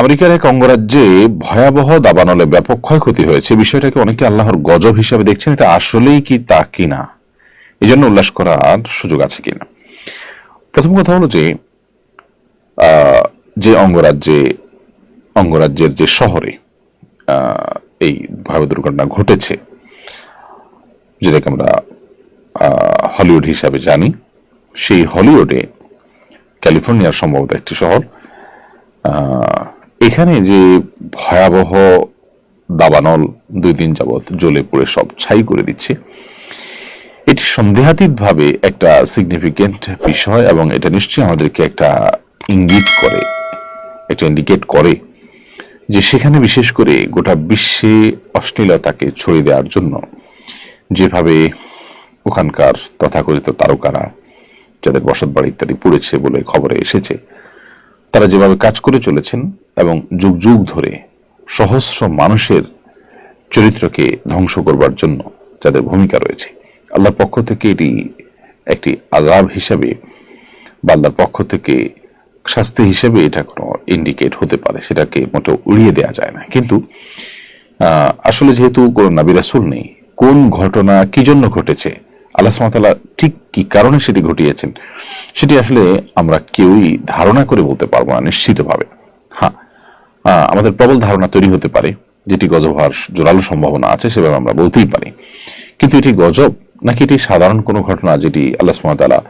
আমেরিকার এক অঙ্গরাজ্যে ভয়াবহ দাবানলে ব্যাপক ক্ষয়ক্ষতি হয়েছে। বিষয়টাকে অনেকে আল্লাহর গজব হিসাবে দেখছেন। এটা আসলেই কি তা কিনা, এই জন্য উল্লাস করার সুযোগ আছে কিনা। প্রথম কথা হলো যে যে অঙ্গরাজ্যের যে শহরে এই ভয়াবহ দুর্ঘটনা ঘটেছে, যেটাকে আমরা হলিউড হিসাবে জানি, সেই হলিউডে, ক্যালিফোর্নিয়ার সম্ভবত একটি শহর, এখানে যে ভয়াবহ দাবানল 2 দিন যাবৎ জ্বলে পুড়ে সব ছাই করে দিচ্ছে, এটি সন্দেহাতীত ভাবে একটা সিগনিফিকেন্ট বিষয় এবং এটা নিশ্চয়ই আমাদেরকে একটা ইঙ্গিত করে, একটা ইন্ডিকেট করে যে সেখানে বিশেষ করে গোটা বিশ্বে অশ্লীলতাকে ছড়িয়ে দেওয়ার জন্য যেভাবে ওখানকার তথাকথিত তারকারা, যাদের বসত বাড়ি ইত্যাদি পুড়েছে বলে খবরে এসেছে, তারা যেভাবে কাজ করে চলেছেন এবং যুগ যুগ ধরে সহস্র মানুষের চরিত্রকে ধ্বংস করবার জন্য যাদের ভূমিকা রয়েছে, আল্লাহর পক্ষ থেকে এটি একটি আযাব হিসাবে বা আল্লাহর পক্ষ থেকে শাস্তি হিসেবে এটা কোনো ইন্ডিকেট হতে পারে, সেটাকে মোটেও উড়িয়ে দেওয়া যায় না। কিন্তু আসলে যেহেতু কোনো নবী রাসূল নেই, কোন ঘটনা কি জন্য ঘটেছে, আল্লাহ সুবহানাহু ওয়া তাআলা ঠিক কি কারণে সেটি ঘটিয়েছেন, সেটি আসলে আমরা কেউই ধারণা করে বলতে পারবো না নিশ্চিতভাবে। হ্যাঁ, আমাদের প্রবল ধারণা তৈরি হতে পারে, যেটি গজব হওয়ার জোরালো সম্ভাবনা আছে, সেভাবে আমরা বলতেই পারি। কিন্তু এটি গজব নাকি এটি সাধারণ কোনো ঘটনা যেটি আল্লাহ সুবহানাহু ওয়া তাআলা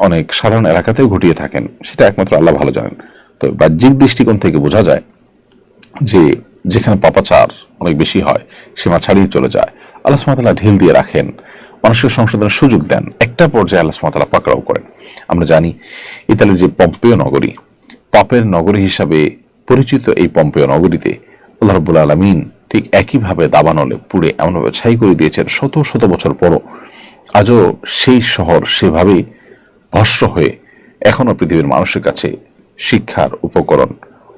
অনেক সাধারণ এলাকাতেও ঘটিয়ে থাকেন, সেটা একমাত্র আল্লাহ ভালো জানেন। তো বাহ্যিক দৃষ্টিকোণ থেকে বোঝা যায় যে যেখানে পাপাচার অনেক বেশি হয়, সীমা ছাড়িয়ে চলে যায়, আল্লাহ সুবহানাহু ওয়া তাআলা ঢিল দিয়ে রাখেন, মানুষের সংশোধনের সুযোগ দেন, একটা পর্যায়ে আল্লাহ সুবহানাহু ওয়া তাআলা পাকড়াও করেন। আমরা জানি ইতালির যে পম্পেয় নগরী, পাপের নগরী হিসাবে পরিচিত এই পম্পেয় নগরীতে আল্লাহ রাব্বুল আলামিন ঠিক একইভাবে দাবানলে পুড়ে এমনভাবে ছাই করে দিয়েছেন, শত শত বছর পরও আজও সেই শহর সেভাবেই ভস্ম হয়ে এখনো পৃথিবীর মানুষের কাছে শিক্ষার উপকরণ,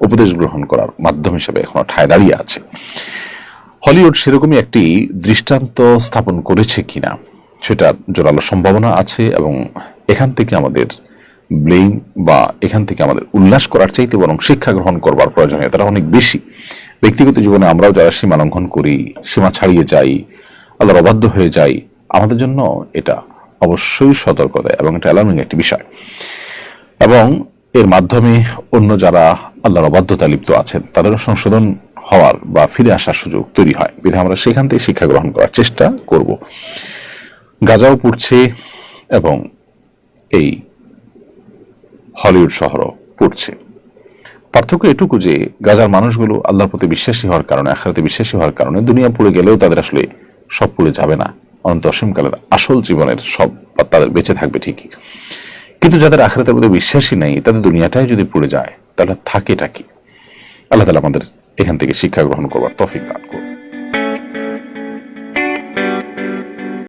উপদেশ গ্রহণ করার মাধ্যম হিসেবে এখনো ঠায় দাঁড়িয়ে আছে। হলিউড সেরকমই একটি দৃষ্টান্ত স্থাপন করেছে কিনা সেটার জোরালো সম্ভাবনা আছে, এবং এখান থেকে আমাদের ব্লেম বা এখান থেকে আমাদের উল্লাস করার চাইতে বরং শিক্ষা গ্রহণ করবার প্রয়োজনীয়তাটা অনেক বেশি। ব্যক্তিগত জীবনে আমরাও যারা সীমা লঙ্ঘন করি, সীমা ছাড়িয়ে যাই, আল্লাহর অবাধ্য হয়ে যাই, আমাদের জন্য এটা অবশ্যই সতর্কতা এবং এটা অ্যালার্মিং একটি বিষয়। এবং এর মাধ্যমে অন্য যারা আল্লাহর অবাধ্যতা লিপ্ত আছেন তাদেরও সংশোধন হওয়ার বা ফিরে আসার সুযোগ তৈরি হয়। বিধায় আমরা সেখান থেকে শিক্ষা গ্রহণ করার চেষ্টা করব। গাজাও পুড়ছে এবং এই হলিউড শহরও পুড়ছে। পার্থক্য এটুকু যে গাজার মানুষগুলো আল্লাহর প্রতি বিশ্বাসী হওয়ার কারণে, আখিরাতে বিশ্বাসী হওয়ার কারণে দুনিয়া পুড়ে গেলেও তাদের আসলে সব পুড়ে যাবে না, অনন্ত অসীমকালের আসল জীবনের সব তাদের বেঁচে থাকবে ঠিকই। কিন্তু যাদের আখিরাতের প্রতি বিশ্বাসী নেই, তাদের দুনিয়াটাই যদি পুড়ে যায় তাহলে থাকেটা কি? আল্লাহ তাআলা আমাদের এখান থেকে শিক্ষা গ্রহণ করবার তৌফিক দান করুন।